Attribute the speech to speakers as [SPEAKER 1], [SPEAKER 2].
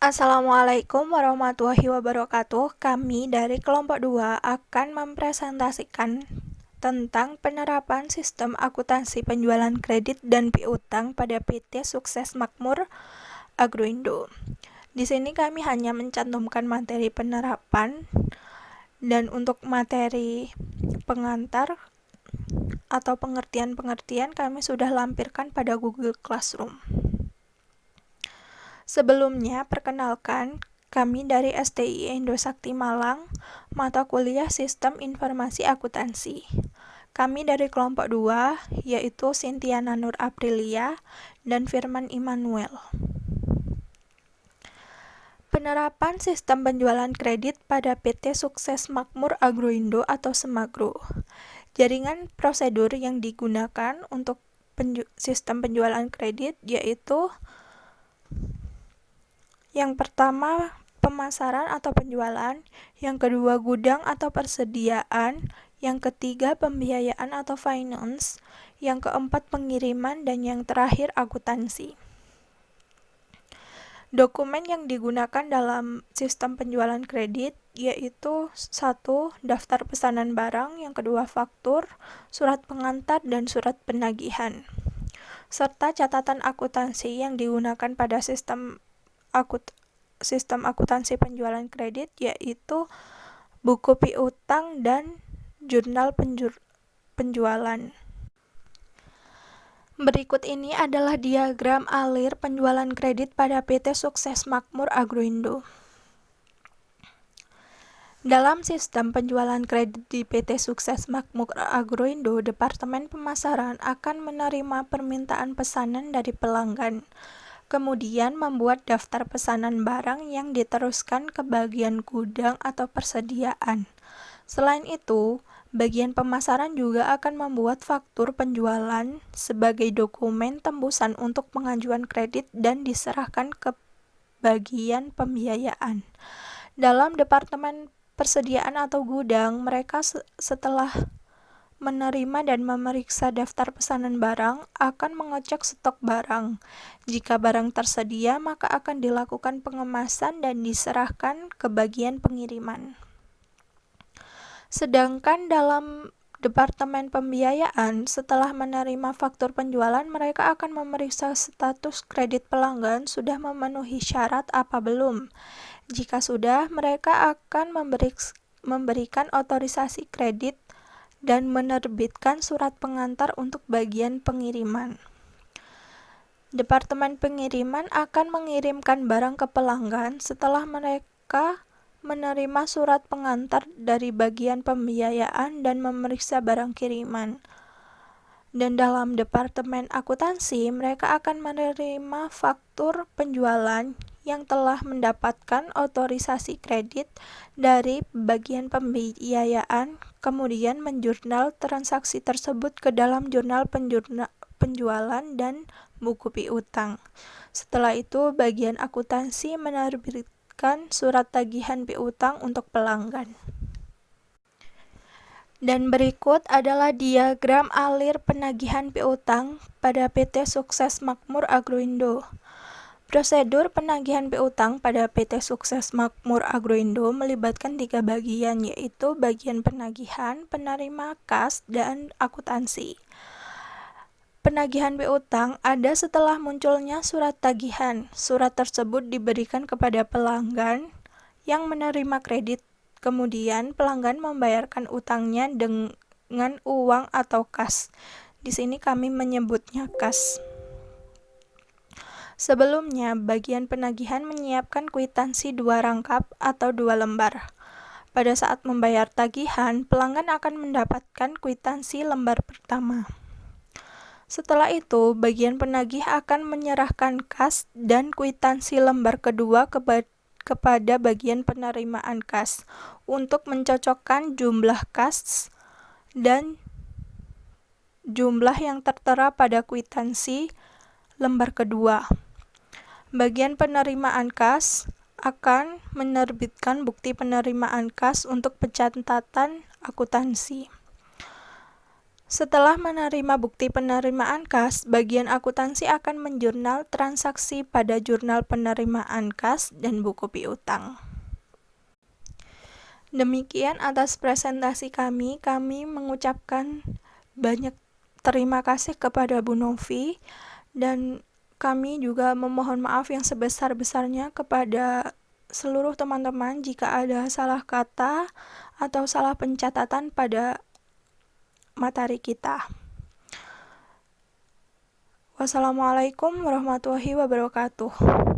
[SPEAKER 1] Assalamualaikum warahmatullahi wabarakatuh. Kami dari kelompok 2 akan mempresentasikan tentang penerapan sistem akuntansi penjualan kredit dan piutang pada PT Sukses Makmur Agroindo. Di sini kami hanya mencantumkan materi penerapan, dan untuk materi pengantar atau pengertian-pengertian kami sudah lampirkan pada Google Classroom. Sebelumnya, perkenalkan, kami dari STI Indosakti Malang, mata kuliah Sistem Informasi Akuntansi. Kami dari kelompok 2, yaitu Sintiana Nur Aprilia dan Firman Immanuel. Penerapan sistem penjualan kredit pada PT Sukses Makmur Agroindo atau Semagro. Jaringan prosedur yang digunakan untuk sistem penjualan kredit yaitu yang pertama, pemasaran atau penjualan. Yang kedua, gudang atau persediaan. Yang ketiga, pembiayaan atau finance. Yang keempat, pengiriman. Dan yang terakhir, akuntansi. Dokumen yang digunakan dalam sistem penjualan kredit yaitu 1. Daftar pesanan barang. Yang kedua, faktur, surat pengantar, dan surat penagihan. Serta catatan akuntansi yang digunakan pada sistem akuntansi penjualan kredit yaitu buku piutang dan jurnal penjualan. Berikut ini adalah diagram alir penjualan kredit pada PT Sukses Makmur Agroindo. Dalam sistem penjualan kredit di PT Sukses Makmur Agroindo, Departemen Pemasaran akan menerima permintaan pesanan dari pelanggan, kemudian membuat daftar pesanan barang yang diteruskan ke bagian gudang atau persediaan. Selain itu, bagian pemasaran juga akan membuat faktur penjualan sebagai dokumen tembusan untuk pengajuan kredit dan diserahkan ke bagian pembiayaan. Dalam Departemen Persediaan atau gudang, mereka setelah menerima dan memeriksa daftar pesanan barang, akan mengecek stok barang. Jika barang tersedia, maka akan dilakukan pengemasan dan diserahkan ke bagian pengiriman. Sedangkan dalam Departemen Pembiayaan, setelah menerima faktur penjualan, mereka akan memeriksa status kredit pelanggan sudah memenuhi syarat apa belum. Jika sudah, mereka akan memberikan otorisasi kredit dan menerbitkan surat pengantar untuk bagian pengiriman. Departemen pengiriman akan mengirimkan barang ke pelanggan setelah mereka menerima surat pengantar dari bagian pembiayaan dan memeriksa barang kiriman. Dan dalam Departemen Akuntansi, mereka akan menerima faktur penjualan yang telah mendapatkan otorisasi kredit dari bagian pembiayaan, kemudian menjurnal transaksi tersebut ke dalam jurnal penjualan dan buku piutang. Setelah itu, bagian akuntansi menerbitkan surat tagihan piutang untuk pelanggan. Dan berikut adalah diagram alir penagihan piutang pada PT Sukses Makmur Agroindo. Prosedur penagihan piutang pada PT Sukses Makmur Agroindo melibatkan 3 bagian, yaitu bagian penagihan, penerima kas, dan akuntansi. Penagihan piutang ada setelah munculnya surat tagihan. Surat tersebut diberikan kepada pelanggan yang menerima kredit. Kemudian pelanggan membayarkan utangnya dengan uang atau kas. Di sini kami menyebutnya kas. Sebelumnya, bagian penagihan menyiapkan kwitansi 2 rangkap atau 2 lembar. Pada saat membayar tagihan, pelanggan akan mendapatkan kwitansi lembar pertama. Setelah itu, bagian penagih akan menyerahkan kas dan kwitansi lembar kedua kepada bagian penerimaan kas untuk mencocokkan jumlah kas dan jumlah yang tertera pada kwitansi lembar kedua. Bagian penerimaan kas akan menerbitkan bukti penerimaan kas untuk pencatatan akuntansi. Setelah menerima bukti penerimaan kas, bagian akuntansi akan menjurnal transaksi pada jurnal penerimaan kas dan buku piutang. Demikian atas presentasi kami. Kami mengucapkan banyak terima kasih kepada Bu Novi, dan kami juga memohon maaf yang sebesar-besarnya kepada seluruh teman-teman jika ada salah kata atau salah pencatatan pada materi kita. Wassalamualaikum warahmatullahi wabarakatuh.